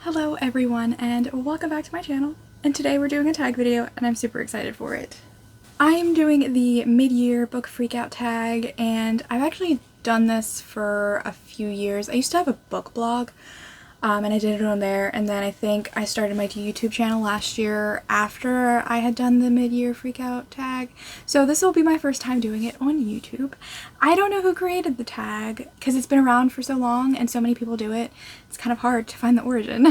Hello everyone and welcome back to my channel, and today we're doing a tag video and I'm super excited for it. I am doing the mid-year book freakout tag, and I've actually done this for a few years. I used to have a book blog and I did it on there, and then I think I started my YouTube channel last year after I had done the mid-year freakout tag. So this will be my first time doing it on YouTube. I don't know who created the tag because it's been around for so long and so many people do it. It's kind of hard to find the origin.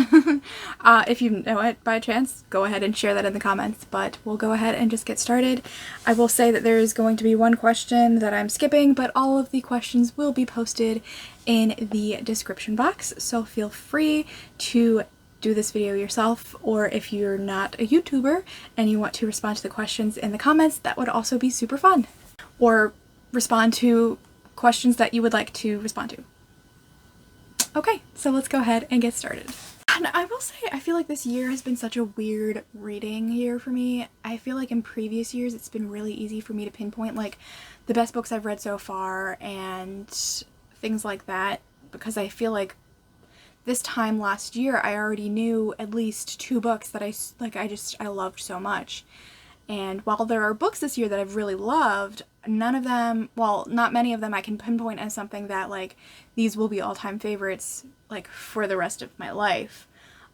If you know it by chance, go ahead and share that in the comments, but we'll go ahead and just get started. I will say that there is going to be one question that I'm skipping, but all of the questions will be posted in the description box, so feel free to do this video yourself, or if you're not a YouTuber and you want to respond to the questions in the comments, that would also be super fun. Or respond to questions that you would like to respond to. Okay, so let's go ahead and get started. And I will say, I feel like this year has been such a weird reading year for me. I feel like in previous years it's been really easy for me to pinpoint like the best books I've read so far and things like that, because I feel like this time last year I already knew at least two books that I loved so much. And while there are books this year that I've really loved, none of them, well, not many of them I can pinpoint as something that like these will be all-time favorites like for the rest of my life.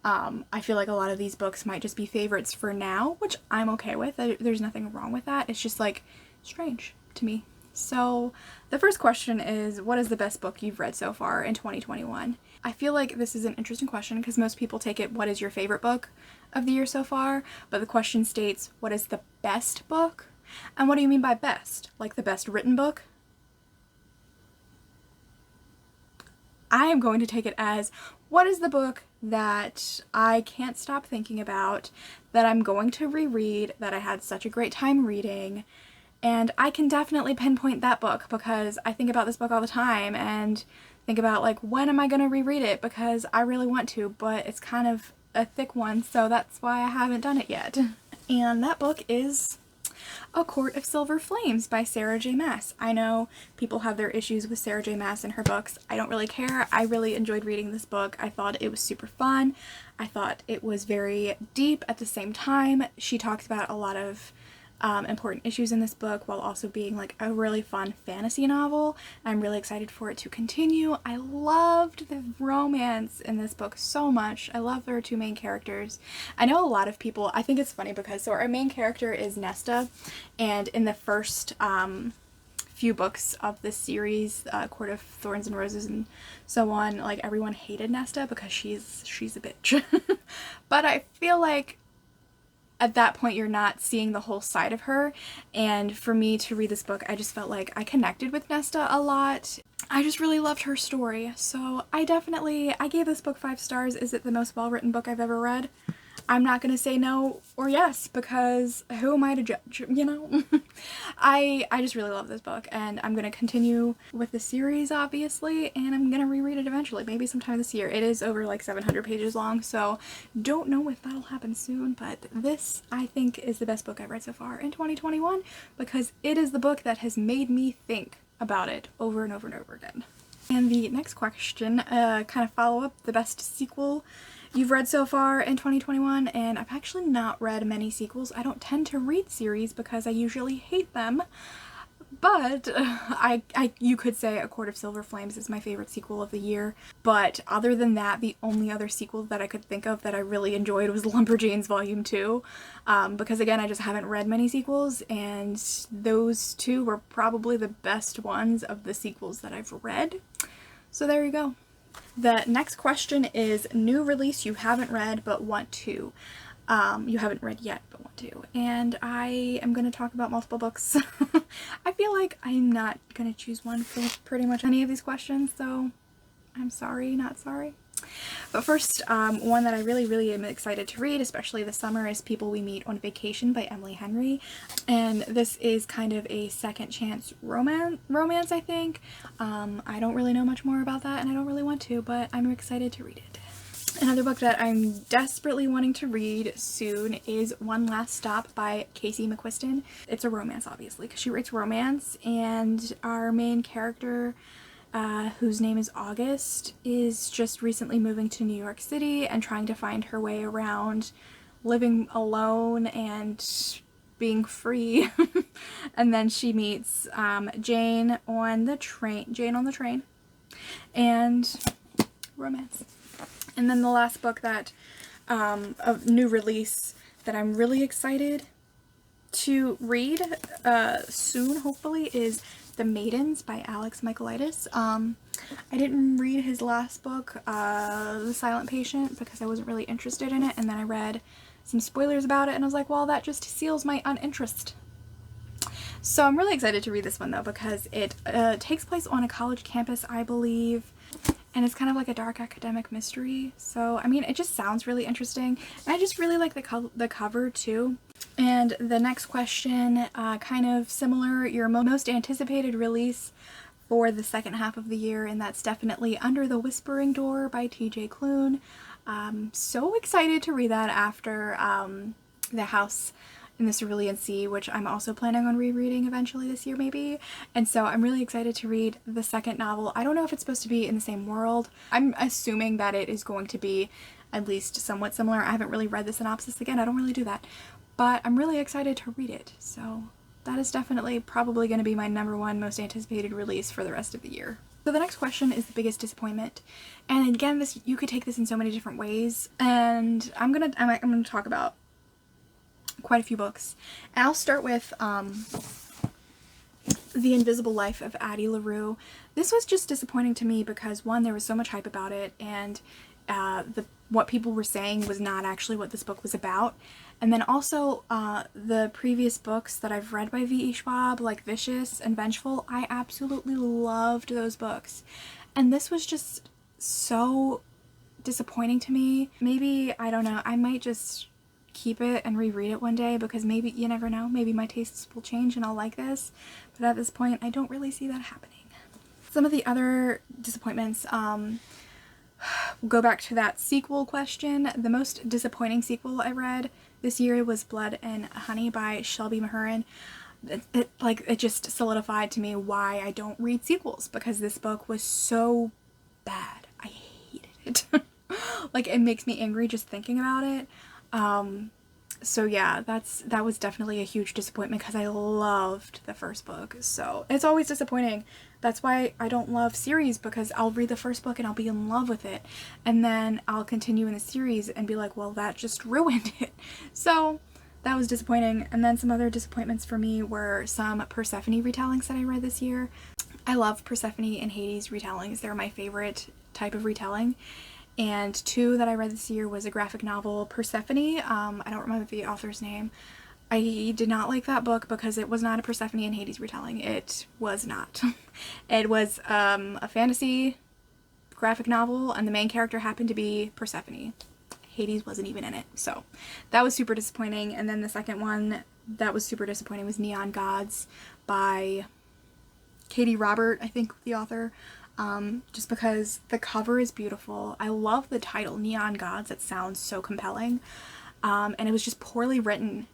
I feel like a lot of these books might just be favorites for now, which I'm okay with. There's nothing wrong with that. It's just like strange to me. So the first question is, what is the best book you've read so far in 2021? I feel like this is an interesting question because most people take it, what is your favorite book of the year so far? But the question states, what is the best book? And what do you mean by best? Like the best written book? I am going to take it as, what is the book that I can't stop thinking about, that I'm going to reread, that I had such a great time reading? And I can definitely pinpoint that book because I think about this book all the time and think about like, when am I going to reread it, because I really want to, but it's kind of a thick one, so that's why I haven't done it yet. And that book is A Court of Silver Flames by Sarah J. Maas. I know people have their issues with Sarah J. Maas and her books. I don't really care. I really enjoyed reading this book. I thought it was super fun. I thought it was very deep at the same time. She talks about a lot of important issues in this book while also being like a really fun fantasy novel. I'm really excited for it to continue. I loved the romance in this book so much. I love our two main characters. I know a lot of people, I think it's funny because so our main character is Nesta, and in the first few books of this series, Court of Thorns and Roses and so on, like everyone hated Nesta because she's a bitch. But I feel like at that point you're not seeing the whole side of her, and for me to read this book I just felt like I connected with Nesta a lot. I just really loved her story, so I gave this book 5 stars. Is it the most well-written book I've ever read? I'm not gonna say no or yes, because who am I to judge, you know? I just really love this book, and I'm gonna continue with the series obviously, and I'm gonna reread it eventually, maybe sometime this year. It is over like 700 pages long, so don't know if that'll happen soon, but this I think is the best book I've read so far in 2021 because it is the book that has made me think about it over and over and over again. And the next question, kind of follow up, the best sequel you've read so far in 2021, and I've actually not read many sequels. I don't tend to read series because I usually hate them, but you could say A Court of Silver Flames is my favorite sequel of the year. But other than that, the only other sequel that I could think of that I really enjoyed was Lumberjanes Volume 2, because again, I just haven't read many sequels, and those two were probably the best ones of the sequels that I've read. So there you go. The next question is new release you haven't read but want to. You haven't read yet but want to. And I am going to talk about multiple books. I feel like I'm not going to choose one for pretty much any of these questions, so I'm sorry, not sorry. But first, one that I really am excited to read, especially this summer, is People We Meet on Vacation by Emily Henry. And this is kind of a second chance romance, I think. I don't really know much more about that, and I don't really want to, but I'm excited to read it. Another book that I'm desperately wanting to read soon is One Last Stop by Casey McQuiston. It's a romance, obviously, because she writes romance, and our main character whose name is August, is just recently moving to New York City and trying to find her way around living alone and being free. And then she meets Jane on the train, and romance. And then the last book that a new release that I'm really excited to read soon, hopefully, is The Maidens by Alex Michaelides. I didn't read his last book, The Silent Patient, because I wasn't really interested in it, and then I read some spoilers about it and I was like, well, that just seals my uninterest. So I'm really excited to read this one though, because it takes place on a college campus, I believe, and it's kind of like a dark academic mystery. So I mean, it just sounds really interesting, and I just really like the cover too. And the next question, kind of similar, your most anticipated release for the second half of the year, and that's definitely Under the Whispering Door by TJ Klune. So excited to read that after The House in the Cerulean Sea, which I'm also planning on rereading eventually this year maybe. And so I'm really excited to read the second novel. I don't know if it's supposed to be in the same world. I'm assuming that it is going to be at least somewhat similar. I haven't really read the synopsis again. I don't really do that. But I'm really excited to read it. So that is definitely probably going to be my number one most anticipated release for the rest of the year. So the next question is the biggest disappointment, and again, this, you could take this in so many different ways, and I'm gonna talk about quite a few books, and I'll start with The Invisible Life of Addie LaRue. This was just disappointing to me because, one, there was so much hype about it, and what people were saying was not actually what this book was about. And then also the previous books that I've read by V.E. Schwab, like Vicious and Vengeful, I absolutely loved those books. And this was just so disappointing to me. Maybe, I don't know, I might just keep it and reread it one day, because maybe, you never know, maybe my tastes will change and I'll like this. But at this point, I don't really see that happening. Some of the other disappointments, we'll go back to that sequel question. The most disappointing sequel I read this year was Blood and Honey by Shelby Mahurin. It just solidified to me why I don't read sequels, because this book was so bad. I hated it. Like, it makes me angry just thinking about it. So yeah, that was definitely a huge disappointment, because I loved the first book. So it's always disappointing. That's why I don't love series, because I'll read the first book and I'll be in love with it, and then I'll continue in the series and be like, well, that just ruined it. So that was disappointing. And then some other disappointments for me were some Persephone retellings that I read this year. I love Persephone and Hades retellings. They're my favorite type of retelling. And two that I read this year was a graphic novel, Persephone. I don't remember the author's name. I did not like that book because it was not a Persephone and Hades retelling. It was not. It was a fantasy graphic novel, and the main character happened to be Persephone. Hades wasn't even in it. So that was super disappointing. And then the second one that was super disappointing was Neon Gods by Katie Robert, I think the author. Just because the cover is beautiful. I love the title, Neon Gods. It sounds so compelling. And it was just poorly written.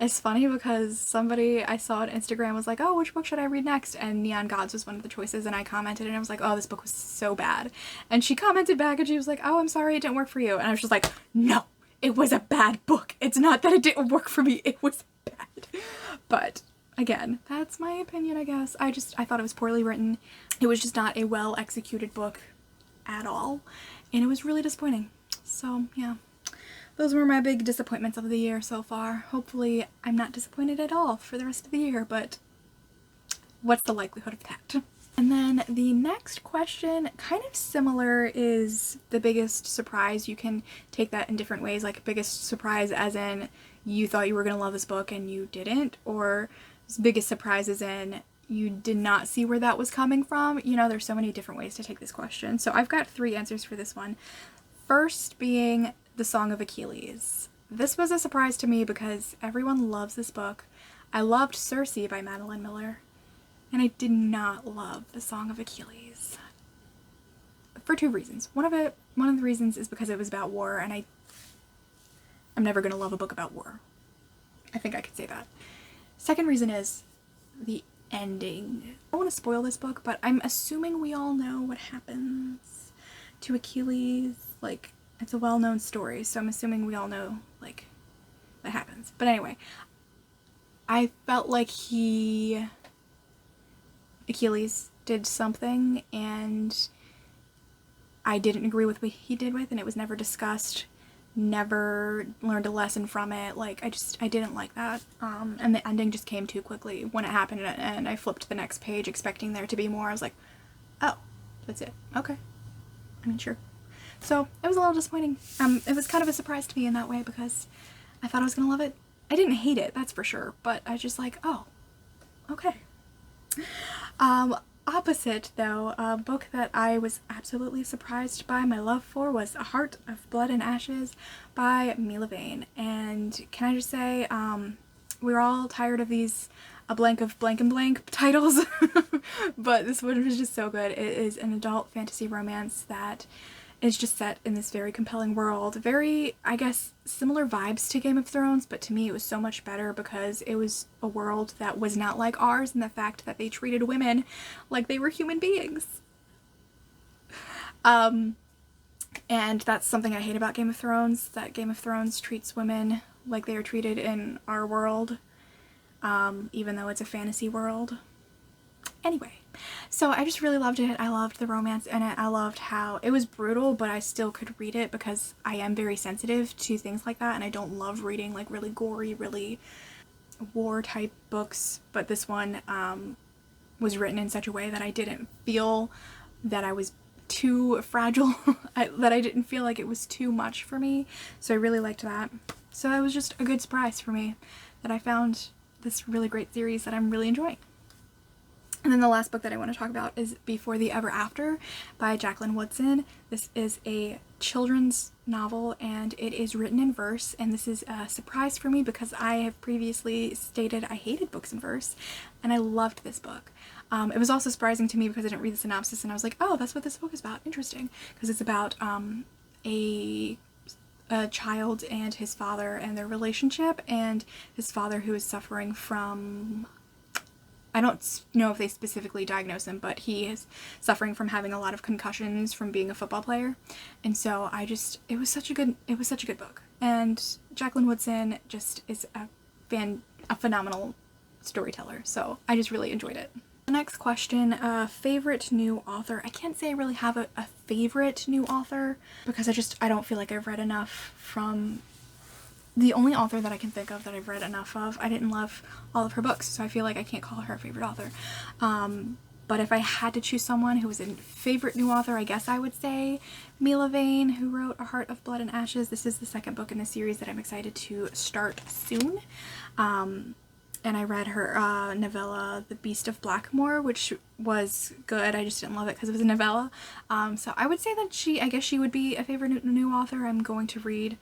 It's funny because somebody I saw on Instagram was like, oh, which book should I read next? And Neon Gods was one of the choices, and I commented and I was like, oh, this book was so bad. And she commented back and she was like, oh, I'm sorry it didn't work for you. And I was just like, no, it was a bad book. It's not that it didn't work for me, it was bad. But again, that's my opinion, I guess. I thought it was poorly written. It was just not a well executed book at all, and it was really disappointing. So yeah, those were my big disappointments of the year so far. Hopefully I'm not disappointed at all for the rest of the year, but what's the likelihood of that? And then the next question, kind of similar, is the biggest surprise. You can take that in different ways, like biggest surprise as in you thought you were going to love this book and you didn't, or biggest surprise as in you did not see where that was coming from. You know, there's so many different ways to take this question. So I've got 3 answers for this one. First being The Song of Achilles. This was a surprise to me because everyone loves this book. I loved Circe by Madeline Miller, and I did not love The Song of Achilles. For 2 reasons. One of the reasons is because it was about war, and I'm never going to love a book about war. I think I could say that. Second reason is the ending. I don't want to spoil this book, but I'm assuming we all know what happens to Achilles. Like, it's a well-known story, so I'm assuming we all know, like, that happens. But anyway, I felt like Achilles did something, and I didn't agree with what he did with, and it was never discussed, never learned a lesson from it. Like, I didn't like that. And the ending just came too quickly when it happened, and I flipped to the next page expecting there to be more. I was like, oh, that's it. Okay. I mean, sure. So, it was a little disappointing. It was kind of a surprise to me in that way because I thought I was gonna love it. I didn't hate it, that's for sure, but I was just like, oh, okay. Opposite, though, a book that I was absolutely surprised by my love for was A Heart of Blood and Ashes by Mila Vane. And can I just say, we're all tired of these a blank of blank and blank titles, but this one was just so good. It is an adult fantasy romance that is just set in this very compelling world. Very, I guess, similar vibes to Game of Thrones, but to me it was so much better because it was a world that was not like ours in the fact that they treated women like they were human beings. And that's something I hate about Game of Thrones, that Game of Thrones treats women like they are treated in our world, even though it's a fantasy world. Anyway, so I just really loved it. I loved the romance in it. I loved how it was brutal, but I still could read it because I am very sensitive to things like that, and I don't love reading like really gory, really war type books. But this one was written in such a way that I didn't feel that I was too fragile, that I didn't feel like it was too much for me. So I really liked that. So it was just a good surprise for me that I found this really great series that I'm really enjoying. And then the last book that I want to talk about is Before the Ever After by Jacqueline Woodson. This is a children's novel and it is written in verse, and this is a surprise for me because I have previously stated I hated books in verse, and I loved this book. It was also surprising to me because I didn't read the synopsis and I was like, oh, that's what this book is about. Interesting. Because it's about a child and his father and their relationship, and his father who is suffering from, I don't know if they specifically diagnose him, but he is suffering from having a lot of concussions from being a football player. And so it was such a good book. And Jacqueline Woodson just is a phenomenal storyteller. So I just really enjoyed it. The next question, favorite new author. I can't say I really have a favorite new author because I don't feel like I've read enough from the only author that I can think of that I've read enough of. I didn't love all of her books, so I feel like I can't call her a favorite author. But if I had to choose someone who was a favorite new author, I guess I would say Mila Vane, who wrote A Heart of Blood and Ashes. This is the second book in the series that I'm excited to start soon. And I read her novella, The Beast of Blackmore, which was good. I just didn't love it because it was a novella. So I would say that I guess she would be a favorite new author. I'm going to read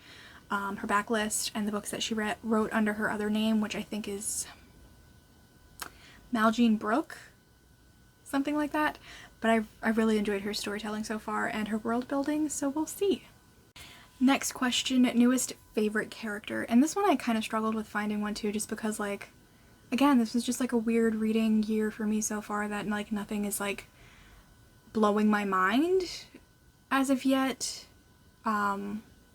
her backlist and the books that she wrote under her other name, which I think is Maljean Brooke, something like that. But I really enjoyed her storytelling so far and her world building, so we'll see. Next question, newest favorite character. And this one I kind of struggled with finding one too, just because, like, again, this was just like a weird reading year for me so far that like nothing is like blowing my mind as of yet.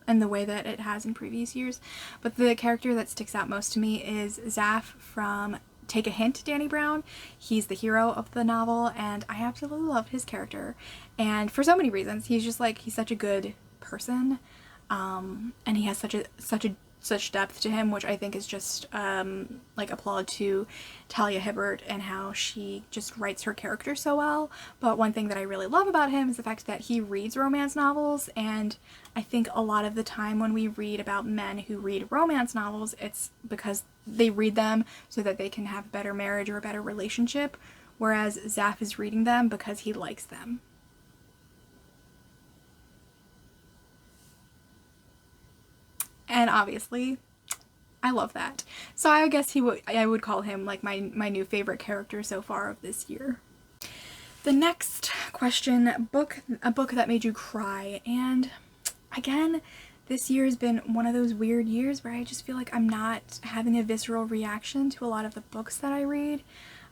In the way that it has in previous years. But the character that sticks out most to me is Zaph from Take a Hint, Danny Brown. He's the hero of the novel, and I absolutely love his character. And for so many reasons. He's just like, he's such a good person. And he has such depth to him, which I think is just like applaud to Talia Hibbert and how she just writes her character so well. But one thing that I really love about him is the fact that he reads romance novels, and I think a lot of the time when we read about men who read romance novels, it's because they read them so that they can have a better marriage or a better relationship, whereas Zaph is reading them because he likes them. And obviously, I love that. So I guess I would call him like my new favorite character so far of this year. The next question, a book that made you cry. And again, this year has been one of those weird years where I just feel like I'm not having a visceral reaction to a lot of the books that I read.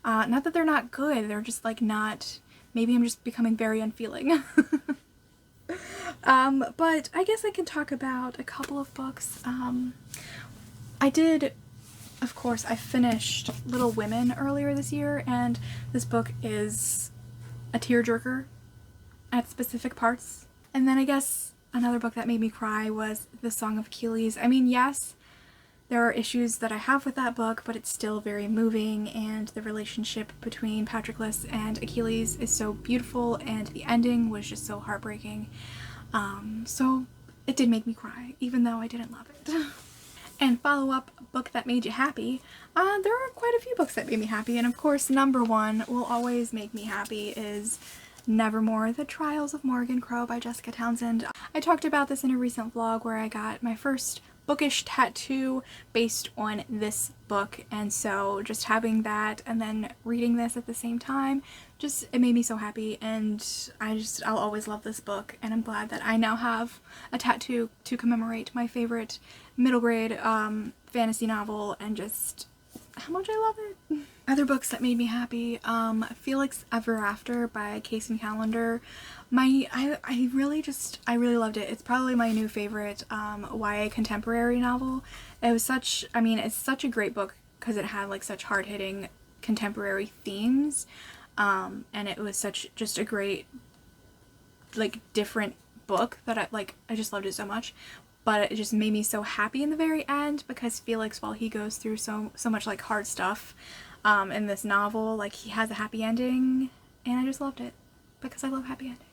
Not that they're not good, they're just like not, maybe I'm just becoming very unfeeling. But I guess I can talk about a couple of books. Of course, I finished Little Women earlier this year, and this book is a tearjerker at specific parts. And then I guess another book that made me cry was The Song of Achilles. I mean, yes, there are issues that I have with that book, but it's still very moving, and the relationship between Patroclus and Achilles is so beautiful, and the ending was just so heartbreaking. So it did make me cry, even though I didn't love it. And follow-up book that made you happy. There are quite a few books that made me happy, and of course number one will always make me happy is Nevermore, The Trials of Morgan Crow by Jessica Townsend. I talked about this in a recent vlog where I got my first bookish tattoo based on this book, and so just having that and then reading this at the same time, it made me so happy, and I'll always love this book, and I'm glad that I now have a tattoo to commemorate my favorite middle grade fantasy novel and just how much I love it. Other books that made me happy, Felix Ever After by Casey Callender. I really loved it. It's probably my new favorite YA contemporary novel. It's such a great book because it had like such hard-hitting contemporary themes, and it was just a great, like, different book that I just loved it so much. But it just made me so happy in the very end because Felix, while he goes through so much like hard stuff in this novel, like, he has a happy ending, and I just loved it because I love happy endings.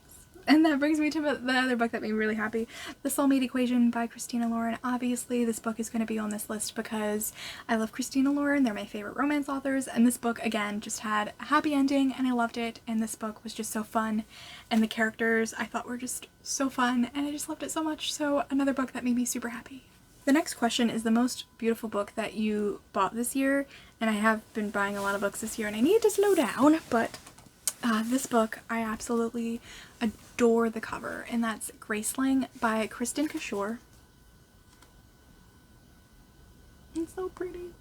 And that brings me to the other book that made me really happy, The Soulmate Equation by Christina Lauren. Obviously this book is going to be on this list because I love Christina Lauren, they're my favorite romance authors, and this book again just had a happy ending and I loved it, and this book was just so fun, and the characters I thought were just so fun, and I just loved it so much. So another book that made me super happy. The next question is the most beautiful book that you bought this year, and I have been buying a lot of books this year and I need to slow down, but this book, I absolutely adore the cover, and that's Graceling by Kristen Cashore. It's so pretty.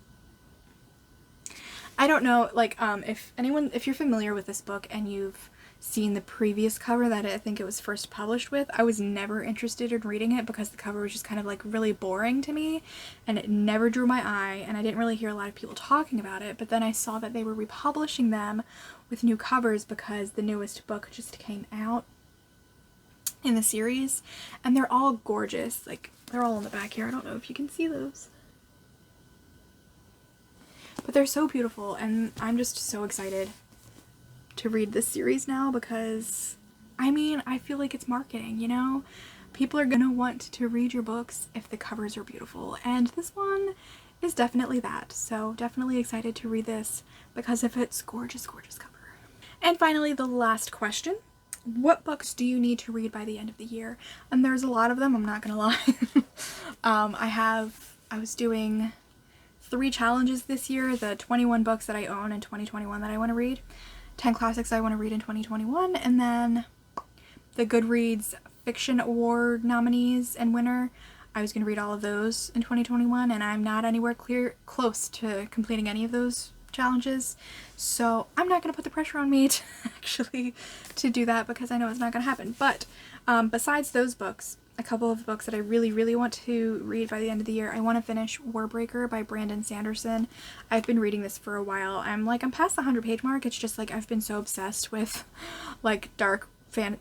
I don't know, like, if you're familiar with this book and you've seen the previous cover that I think it was first published with, I was never interested in reading it because the cover was just kind of like really boring to me and it never drew my eye, and I didn't really hear a lot of people talking about it. But then I saw that they were republishing them with new covers because the newest book just came out in the series, and they're all gorgeous. Like, they're all on the back here. I don't know if you can see those, but they're so beautiful, and I'm just so excited to read this series now because, I mean, I feel like it's marketing, you know? People are gonna want to read your books if the covers are beautiful, and this one is definitely that. So definitely excited to read this because of its gorgeous, gorgeous cover. And finally, the last question. What books do you need to read by the end of the year? And there's a lot of them, I'm not gonna lie. I was doing 3 challenges this year, the 21 books that I own in 2021 that I want to read, 10 classics I want to read in 2021, and then the Goodreads Fiction Award nominees and winner. I was going to read all of those in 2021, and I'm not anywhere close to completing any of those challenges, so I'm not going to put the pressure on me to do that because I know it's not going to happen. But besides those books, a couple of books that I really, really want to read by the end of the year. I want to finish Warbreaker by Brandon Sanderson. I've been reading this for a while. I'm past the 100-page mark. It's just like I've been so obsessed with like dark and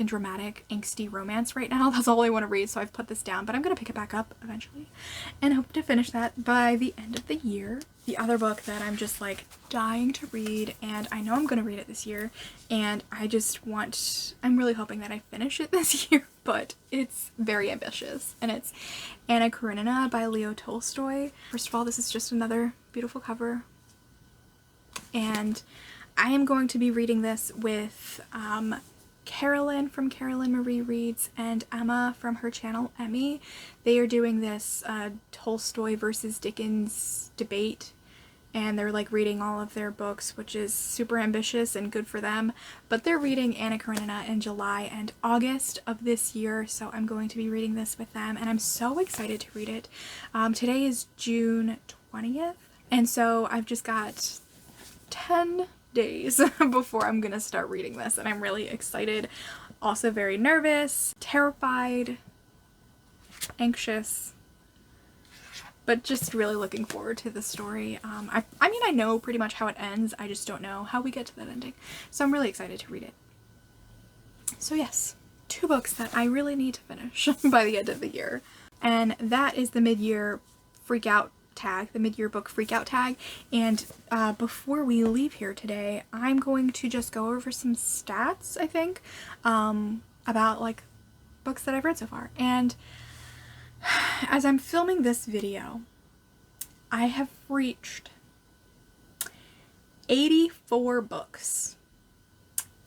dramatic, angsty romance right now. That's all I want to read, so I've put this down, but I'm going to pick it back up eventually and hope to finish that by the end of the year. The other book that I'm just like dying to read, and I know I'm going to read it this year, and I'm really hoping that I finish it this year, but it's very ambitious, and it's Anna Karenina by Leo Tolstoy. First of all, this is just another beautiful cover, and I am going to be reading this with Carolyn from Carolyn Marie Reads and Emma from her channel Emmy. They are doing this Tolstoy versus Dickens debate, and they're like reading all of their books, which is super ambitious and good for them. But they're reading Anna Karenina in July and August of this year, so I'm going to be reading this with them, and I'm so excited to read it. Today is June 20th, and so I've just got 10 days before I'm gonna start reading this, and I'm really excited. Also very nervous, terrified, anxious, but just really looking forward to the story. I mean, I know pretty much how it ends, I just don't know how we get to that ending. So I'm really excited to read it. So yes, 2 books that I really need to finish by the end of the year. And that is the mid-year freakout tag, the mid-year book freakout tag. And before we leave here today, I'm going to just go over some stats, I think, about like books that I've read so far. And as I'm filming this video, I have reached 84 books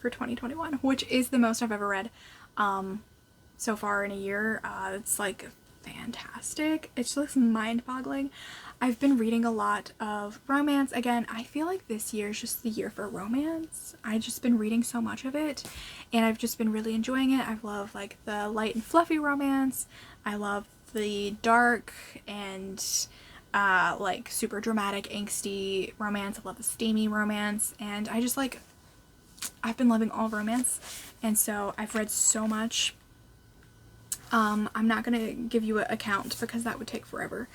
for 2021, which is the most I've ever read so far in a year. It's like fantastic. It's just mind-boggling. I've been reading a lot of romance. Again, I feel like this year is just the year for romance. I've just been reading so much of it, and I've just been really enjoying it. I love like the light and fluffy romance. I love the dark and like super dramatic, angsty romance. I love the steamy romance, and I just like, I've been loving all romance, and so I've read so much. I'm not gonna give you a count because that would take forever,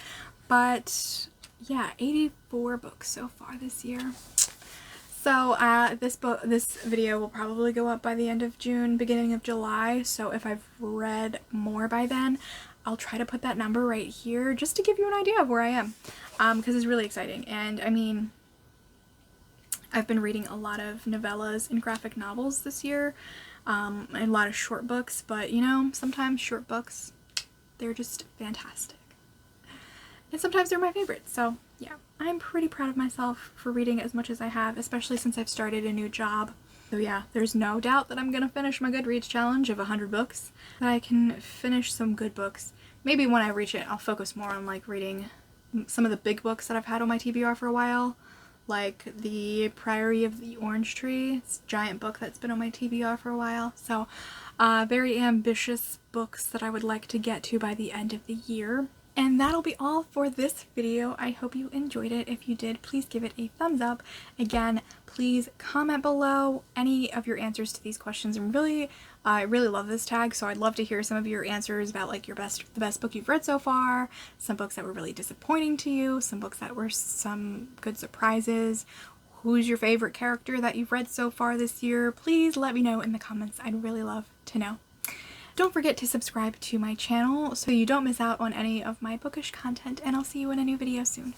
but yeah, 84 books so far this year. So this video will probably go up by the end of June, beginning of July, so if I've read more by then, I'll try to put that number right here just to give you an idea of where I am, because it's really exciting. And I mean, I've been reading a lot of novellas and graphic novels this year, and a lot of short books, but you know, sometimes short books, they're just fantastic. And sometimes they're my favorites, so yeah, I'm pretty proud of myself for reading as much as I have, especially since I've started a new job. So yeah, there's no doubt that I'm gonna finish my Goodreads challenge of 100 books, that I can finish some good books. Maybe when I reach it, I'll focus more on like reading some of the big books that I've had on my TBR for a while, like the Priory of the Orange Tree. It's a giant book that's been on my TBR for a while. So very ambitious books that I would like to get to by the end of the year. And that'll be all for this video. I hope you enjoyed it. If you did, please give it a thumbs up. Again, please comment below any of your answers to these questions. And really, I really love this tag, so I'd love to hear some of your answers about like the best book you've read so far, some books that were really disappointing to you, some books that were some good surprises. Who's your favorite character that you've read so far this year? Please let me know in the comments. I'd really love to know. Don't forget to subscribe to my channel so you don't miss out on any of my bookish content, and I'll see you in a new video soon.